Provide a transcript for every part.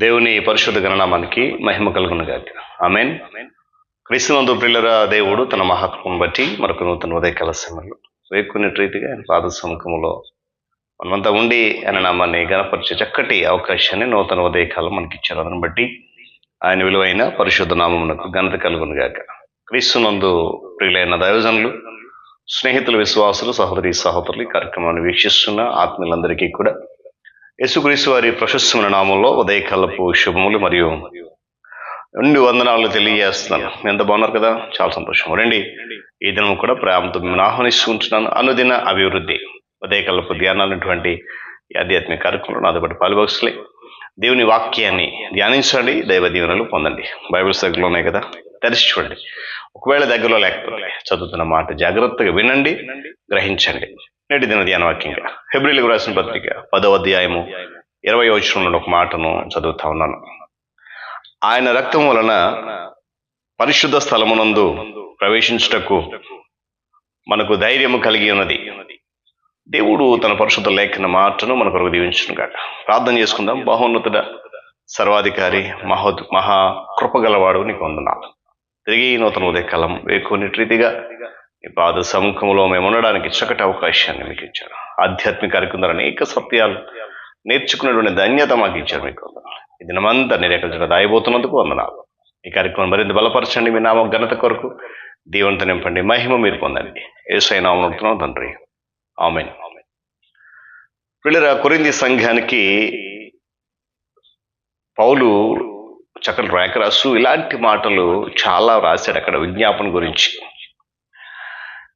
దేవుని పరిశుద్ధ గణనామానికి మహిమ కలుగును గాక. ఆమేన్. క్రీస్తునందు ప్రియులారా, దేవుడు తన మహాత్మను బట్టి మరొక నూతన ఉదయకాల సమయంలో వేకునే రీతిగా ఆయన పాద సముఖంలో మనమంతా ఉండి ఆయన నామాన్ని గణపరిచే చక్కటి అవకాశాన్ని నూతన ఉదయకాలం మనకి ఇచ్చారు. దాన్ని బట్టి ఆయన విలువైన పరిశుద్ధ నామమునకు ఘనత కలుగును గాక. క్రీస్తునందు ప్రియులైన దైవజనులు, స్నేహితులు, విశ్వాసులు, సహోదరి సహోదరులు ఈ కార్యక్రమాన్ని వీక్షిస్తున్న ఆత్మీయులందరికీ కూడా యేసుక్రీస్తు వారి ప్రశస్తమైన నామంలో ఉదయకాలపు శుభములు మరియు రెండు వందనాలు తెలియజేస్తున్నాను. ఎంత బాగున్నారు కదా, చాలా సంతోషం. రండి, ఈ దినం కూడా ప్రేమతో మిమ్మల్ని ఆహ్వానిస్తుంటున్నాను. అనుదిన అభివృద్ధి ఉదయకాలపు ధ్యానాలటువంటి ఈ ఆధ్యాత్మిక కార్యక్రమంలో నాతో పాటు పాలుభాగస్తులే దేవుని వాక్యాన్ని ధ్యానించండి, దైవ దీవెనలు పొందండి. బైబిల్స్ దగ్గరలో ఉన్నాయి కదా, తెరిచి చూడండి. ఒకవేళ దగ్గరలో లేకపోతే చదువుతున్న మాట జాగ్రత్తగా వినండి, గ్రహించండి. నేటి దిన ధ్యాన వాక్యంగా హెబ్రీయులకు రాసిన పత్రిక 10వ అధ్యాయము 20వ వచనంలో ఒక మాటను చదువుతా ఉన్నాను. ఆయన రక్తం వలన పరిశుద్ధ స్థలమునందు ప్రవేశించుటకు మనకు ధైర్యము కలిగి ఉన్నది. దేవుడు తన పరిశుద్ధ లేఖన మాటను మన కొరకు దీవించును గాక. ప్రార్థన చేసుకుందాం. బహోన్నతుడ, సర్వాధికారి, మహా కృపగలవాడు, నీకు వందనాలు. తిరిగి నూతన ఉదయకాలం వేకునే రీతిగా ఈ పాద సముఖంలో మేము ఉండడానికి చక్కటి అవకాశాన్ని మీకు ఇచ్చారు. ఆధ్యాత్మిక కార్యక్రమాలు అనేక సత్యాలు నేర్చుకున్నటువంటి ధన్యత మాకు ఇచ్చారు. మీకు వందనాలు. ఈ దినమంతా నిరేకరించడం దాయబోతున్నందుకు వందనాలు. ఈ కార్యక్రమం మరింత బలపరచండి. మీ నామం ఘనత కొరకు దీవంతో నింపండి, మహిమ మీరు పొందండి. యేసయ్య నామమున అడుగుతున్నాం తండ్రి, ఆమేన్. ప్రియులారా, కొరింథీ సంఘానికి పౌలు చక్కటి రేఖ రాసు ఇలాంటి మాటలు చాలా రాశాడు అక్కడ విజ్ఞాపన గురించి.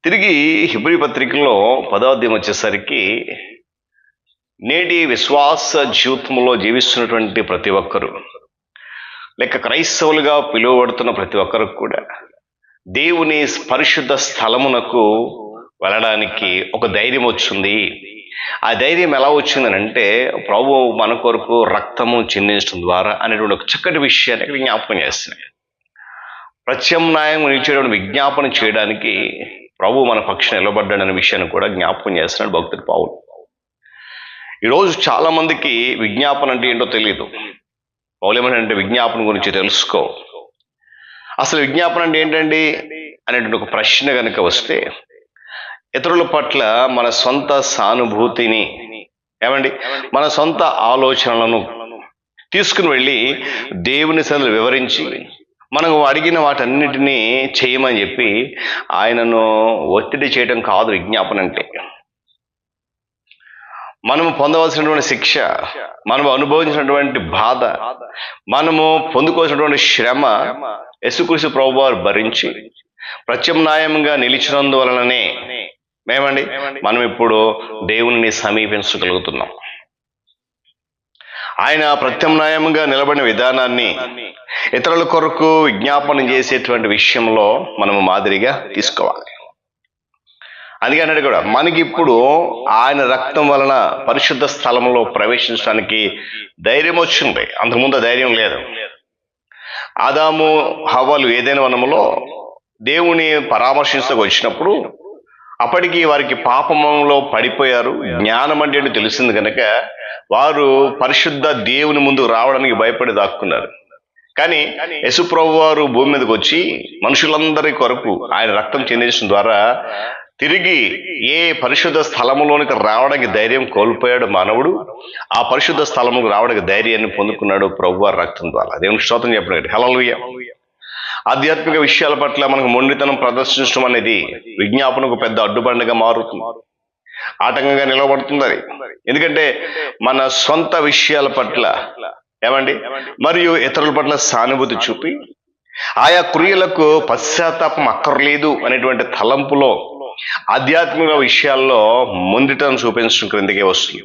తిరిగి హెబ్రీ పత్రికలో 10వ అధ్యాయం వచ్చేసరికి నేటి విశ్వాస జీవితంలో జీవిస్తున్నటువంటి ప్రతి ఒక్కరు, లేక క్రైస్తవులుగా పిలువబడుతున్న ప్రతి ఒక్కరికి కూడా దేవుని పరిశుద్ధ స్థలమునకు వెళ్ళడానికి ఒక ధైర్యం వచ్చింది. ఆ ధైర్యం ఎలా వచ్చిందనంటే, ప్రభు మన కొరకు రక్తము చిందించడం ద్వారా అనేటువంటి ఒక చక్కటి విషయాన్ని ఇక్కడ జ్ఞాపకం చేస్తున్నాయి. ప్రత్యామ్నాయం ఇచ్చేటువంటి విజ్ఞాపన చేయడానికి ప్రభు మన పక్షాన నిలబడ్డాడనే విషయాన్ని కూడా జ్ఞాపకం చేస్తున్నాడు భక్తుడు పౌలు. ఈరోజు చాలా మందికి విజ్ఞాపన అంటే ఏంటో తెలియదు. పౌలు ఏమంటే విజ్ఞాపన గురించి తెలుసుకో. అసలు విజ్ఞాపన అంటే ఏంటండి అనేటువంటి ఒక ప్రశ్న కనుక వస్తే, ఇతరుల పట్ల మన సొంత సానుభూతిని మన సొంత ఆలోచనలను తీసుకుని వెళ్ళి దేవుని సన్నిధిలో వివరించి మనకు అడిగిన వాటన్నిటినీ చేయమని చెప్పి ఆయనను ఒత్తిడి చేయడం కాదు విజ్ఞాపన అంటే. మనము పొందవలసినటువంటి శిక్ష, మనము అనుభవించినటువంటి బాధ, మనము పొందుకోవాల్సినటువంటి శ్రమ యేసుక్రీస్తు ప్రభువారు భరించి ప్రత్యామ్నాయంగా నిలిచినందువలననే మనం ఇప్పుడు దేవుని సమీపించగలుగుతున్నాం. ఆయన ప్రత్యామ్నాయంగా నిలబడిన విధానాన్ని ఇతరుల కొరకు విజ్ఞాపనం చేసేటువంటి విషయంలో మనము మాదిరిగా తీసుకోవాలి. అందుకే అన్నాడు కూడా, మనకి ఇప్పుడు ఆయన రక్తం వలన పరిశుద్ధ స్థలంలో ప్రవేశించడానికి ధైర్యం వచ్చింది. అంతకుముందు ధైర్యం లేదు. ఆదాము హవ్వలు ఏదైనా వనములో దేవుని పరామర్శించకు వచ్చినప్పుడు అప్పటికి వారికి పాపంలో పడిపోయారు. జ్ఞానం అంటే తెలిసింది కనుక వారు పరిశుద్ధ దేవుని ముందు రావడానికి భయపడి దాక్కున్నారు. కానీ యేసుప్రభు వారు భూమి మీదకి వచ్చి మనుషులందరి కొరకు ఆయన రక్తం చెందించడం ద్వారా తిరిగి ఏ పరిశుద్ధ స్థలములోనికి రావడానికి ధైర్యం కోల్పోయాడు మానవుడు, ఆ పరిశుద్ధ స్థలముకు రావడానికి ధైర్యాన్ని పొందుకున్నాడు ప్రభు వారి రక్తం ద్వారా. దేవునికి స్తోత్రం చెప్పండి. హల్లెలూయా. ఆధ్యాత్మిక విషయాల పట్ల మనకు మొండితనం ప్రదర్శించడం అనేది విజ్ఞాపనకు పెద్ద అడ్డుబండగా మారుతుంది, ఆటంకంగా నిలబడుతుంది. ఎందుకంటే మన సొంత విషయాల పట్ల మరియు ఇతరుల పట్ల సానుభూతి చూపి ఆయా క్రియలకు పశ్చాత్తాపం అక్కర్లేదు అనేటువంటి తలంపులో ఆధ్యాత్మిక విషయాల్లో మొండితనం చూపించడం క్రిందకే వస్తుంది.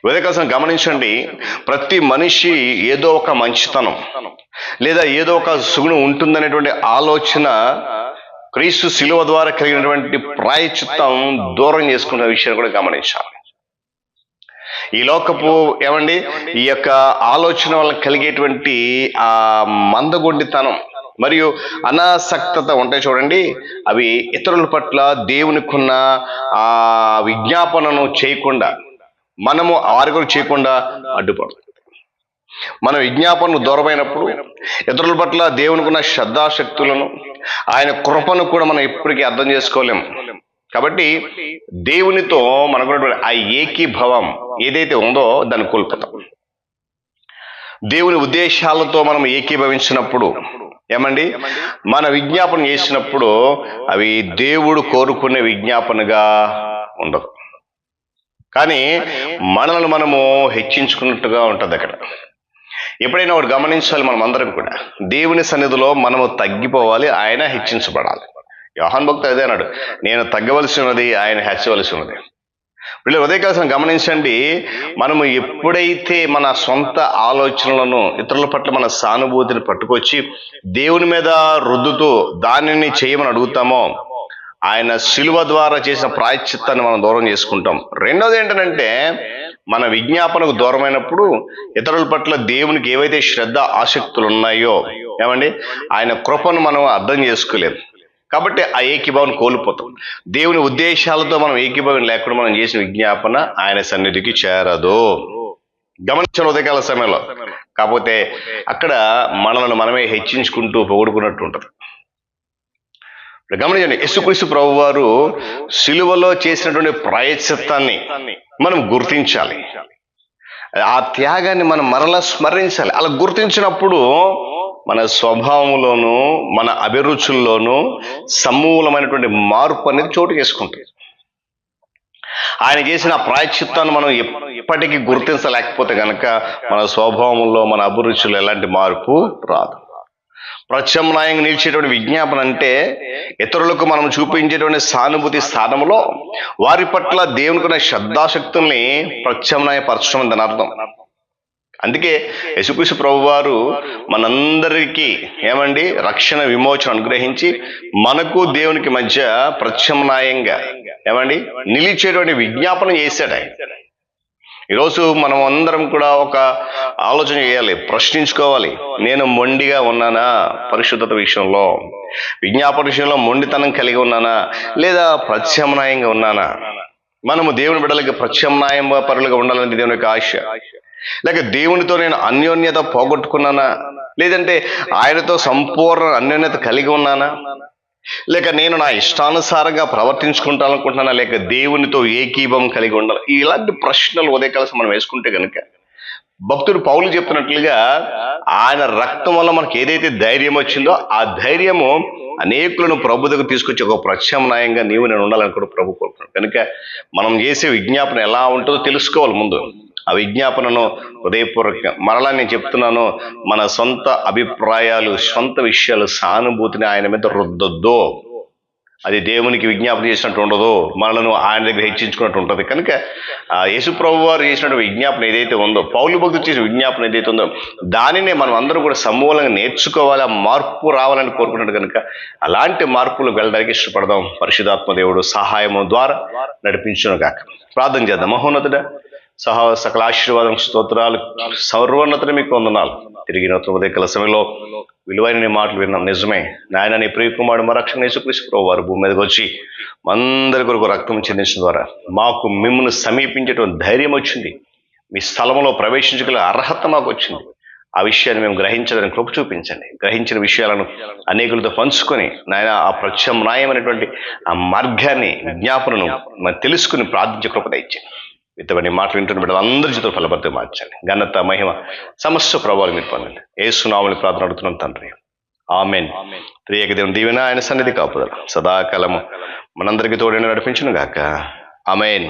ఉదయకాలం గమనించండి, ప్రతి మనిషి ఏదో ఒక మంచితనం లేదా ఏదో ఒక సుగుణం ఉంటుందనేటువంటి ఆలోచన క్రీస్తు శిలువ ద్వారా కలిగినటువంటి ప్రాయశ్చిత్తం దూరం చేసుకున్న విషయాన్ని కూడా గమనించాలి. ఈ లోకపు ఈ యొక్క ఆలోచన వల్ల కలిగేటువంటి ఆ మందగొండితనం మరియు అనాసక్తత ఉంటాయి చూడండి, అవి ఇతరుల పట్ల దేవునికున్న ఆ విజ్ఞాపనను చేయకుండా, మనము వారి కొరకు చేయకుండా అడ్డుపడుతుంది. మన విజ్ఞాపనకు దూరమైనప్పుడు ఇతరుల పట్ల దేవునికి ఉన్న శ్రద్ధాశక్తులను, ఆయన కృపను కూడా మనం ఎప్పటికీ అర్థం చేసుకోలేము. కాబట్టి దేవునితో మనకున్నటువంటి ఆ ఏకీభావం ఏదైతే ఉందో దాన్ని కోల్పోతాం. దేవుని ఉద్దేశాలతో మనం ఏకీభవించినప్పుడు ఏమండి, మన విజ్ఞాపన చేసినప్పుడు అవి దేవుడు కోరుకునే విజ్ఞాపనగా ఉండదు, కానీ మనల్ని మనము హెచ్చించుకున్నట్టుగా ఉంటుంది. అక్కడ ఎప్పుడైనా ఒకటి గమనించాలి, మనం అందరం కూడా దేవుని సన్నిధిలో మనము తగ్గిపోవాలి, ఆయన హెచ్చించబడాలి. యోహాను భక్తుడు అదే అన్నాడు, నేను తగ్గవలసి ఉన్నది, ఆయన హెచ్చవలసి ఉన్నది. వీళ్ళు ఉదయకాలం గమనించండి, మనము ఎప్పుడైతే మన సొంత ఆలోచనలను, ఇతరుల పట్ల మన సానుభూతిని పట్టుకొచ్చి దేవుని మీద రుద్దుతూ దానిని చేయమని అడుగుతామో, ఆయన శిలువ ద్వారా చేసిన ప్రాయశ్చిత్తాన్ని మనం దూరం చేసుకుంటాం. రెండోది ఏంటంటే, మన విజ్ఞాపనకు దూరమైనప్పుడు ఇతరుల పట్ల దేవునికి ఏవైతే శ్రద్ధ ఆసక్తులు ఉన్నాయో ఏమండి, ఆయన కృపను మనం అర్థం చేసుకోలేము. కాబట్టి ఆ ఏకీభావం కోల్పోతాం. దేవుని ఉద్దేశాలతో మనం ఏకీభావం లేకుండా మనం చేసిన విజ్ఞాపన ఆయన సన్నిధికి చేరదు. గమనించిన ఉదయకాల సమయంలో. కాకపోతే అక్కడ మనల్ని మనమే హెచ్చించుకుంటూ పొగుడుకున్నట్టు ఉంటుంది. గమనించండి, యేసుక్రీస్తు ప్రభువారు సిలువలో చేసినటువంటి ప్రాయశ్చిత్తాన్ని మనం గుర్తించాలి. ఆ త్యాగాన్ని మనం మరలా స్మరించాలి. అలా గుర్తించినప్పుడు మన స్వభావంలోనూ మన అభిరుచుల్లోనూ సమూలమైనటువంటి మార్పు అనేది చోటు చేసుకుంటుంది. ఆయన చేసిన ప్రాయశ్చిత్తాన్ని మనం ఎప్పటికీ గుర్తించలేకపోతే కనుక మన స్వభావంలో మన అభిరుచులు ఎలాంటి మార్పు రాదు. ప్రత్యామ్నాయంగా నిలిచేటువంటి విజ్ఞాపన అంటే ఇతరులకు మనం చూపించేటువంటి సానుభూతి స్థానంలో వారి పట్ల దేవునికి ఉన్న శ్రద్ధాశక్తుల్ని ప్రత్యామ్నాయపరచడం అని అర్థం. అందుకే యేసుక్రీస్తు ప్రభువారు మనందరికీ ఏమండి రక్షణ విమోచన అనుగ్రహించి మనకు దేవునికి మధ్య ప్రత్యామ్నాయంగా ఏమండి నిలిచేటువంటి విజ్ఞాపన చేశాడు ఆయన. ఈరోజు మనం అందరం కూడా ఒక ఆలోచన చేయాలి, ప్రశ్నించుకోవాలి. నేను మొండిగా ఉన్నానా పరిశుద్ధత విషయంలో, విజ్ఞాపన విషయంలో మొండితనం కలిగి ఉన్నానా, లేదా ప్రత్యామ్నాయంగా ఉన్నానా? మనము దేవుని బిడ్డలకి ప్రత్యామ్నాయం పరులుగా ఉండాలనేది దేవుని యొక్క ఆశ. లేక దేవునితో నేను అన్యోన్యత పోగొట్టుకున్నానా, లేదంటే ఆయనతో సంపూర్ణ అన్యోన్యత కలిగి ఉన్నానా, లేక నేను నా ఇష్టానుసారంగా ప్రవర్తించుకుంటాననుకుంటున్నానా, లేక దేవునితో ఏకీభం కలిగి ఉండాలి? ఇలాంటి ప్రశ్నలు ఉదయకాలం మనం వేసుకుంటే కనుక భక్తుడు పౌలు చెప్తున్నట్లుగా ఆయన రక్తం వల్ల మనకి ఏదైతే ధైర్యం వచ్చిందో ఆ ధైర్యము అనేకులను ప్రభు దగ్గర తీసుకొచ్చి ఒక ప్రత్యామ్నాయంగా నీవు నేను ఉండాలని కూడా ప్రభు కోరుకున్నాడు. కనుక మనం చేసే విజ్ఞాపన ఎలా ఉంటుందో తెలుసుకోవాలి. ముందు ఆ విజ్ఞాపనను హృదయపూర్వక మరలా నేను చెప్తున్నాను, మన సొంత అభిప్రాయాలు, సొంత విషయాలు, సానుభూతిని ఆయన మీద రుద్దొద్దు. అది దేవునికి విజ్ఞాపన చేసినట్టు ఉండదు, మనలను ఆయన దగ్గర హెచ్చించుకున్నట్టు ఉంటుంది. కనుక యేసు ప్రభు వారు చేసినట్టు విజ్ఞాపన ఏదైతే ఉందో, పౌలు భక్తుడు చేసిన విజ్ఞాపన ఏదైతే ఉందో దానినే మనం అందరూ కూడా సమూలంగా నేర్చుకోవాలి, ఆ మార్పు రావాలని కోరుకున్నాడు. కనుక అలాంటి మార్పులు వెళ్ళడానికి ఇష్టపడదాం. పరిశుద్ధాత్మ దేవుడు సహాయము ద్వారా నడిపించును గాక. ప్రార్థన చేద్దాం. మహోన్నతుడా, సకల ఆశీర్వాదం, స్తోత్రాలు, సర్వోన్నతని మీకు వందనాలు. తిరిగి నూతన ఉదయకాల సమయంలో విలువైన మాటలు విన్నాం. నిజమే నాయన, నీ ప్రియకుమారుడు మా రక్షణ యేసుక్రీస్తు ప్రభువు వారు భూమి మీదకి వచ్చి మందరి కొరకు రక్తం చెందించడం ద్వారా మాకు మిమ్మల్ని సమీపించేటువంటి ధైర్యం వచ్చింది, మీ స్థలంలో ప్రవేశించగల అర్హత మాకు వచ్చింది. ఆ విషయాన్ని మేము గ్రహించడానికి కృప చూపించండి. గ్రహించిన విషయాలను అనేకులతో పంచుకొని నాయన ఆ ప్రత్యామ్నాయమైనటువంటి ఆ మార్గాన్ని, విజ్ఞాపనను మనం తెలుసుకుని ప్రార్థించే కృప దయచేయండి. ఇతని మాటలు వింటున్న బిడ్డలు అందరి జీవితం ఫలభర్త మార్చండి. ఘనత, మహిమ, సమస్త ప్రభావాలు మీరు పొందండి. యేసు నామములో ప్రార్థన అడుగుతున్నాం తండ్రి, ఆమేన్. త్రియేక దేవుని దీవెన, ఆయన సన్నిధి కాపుదల సదాకాలము మనందరికీ తోడైన నడిపించును గాక. ఆమేన్.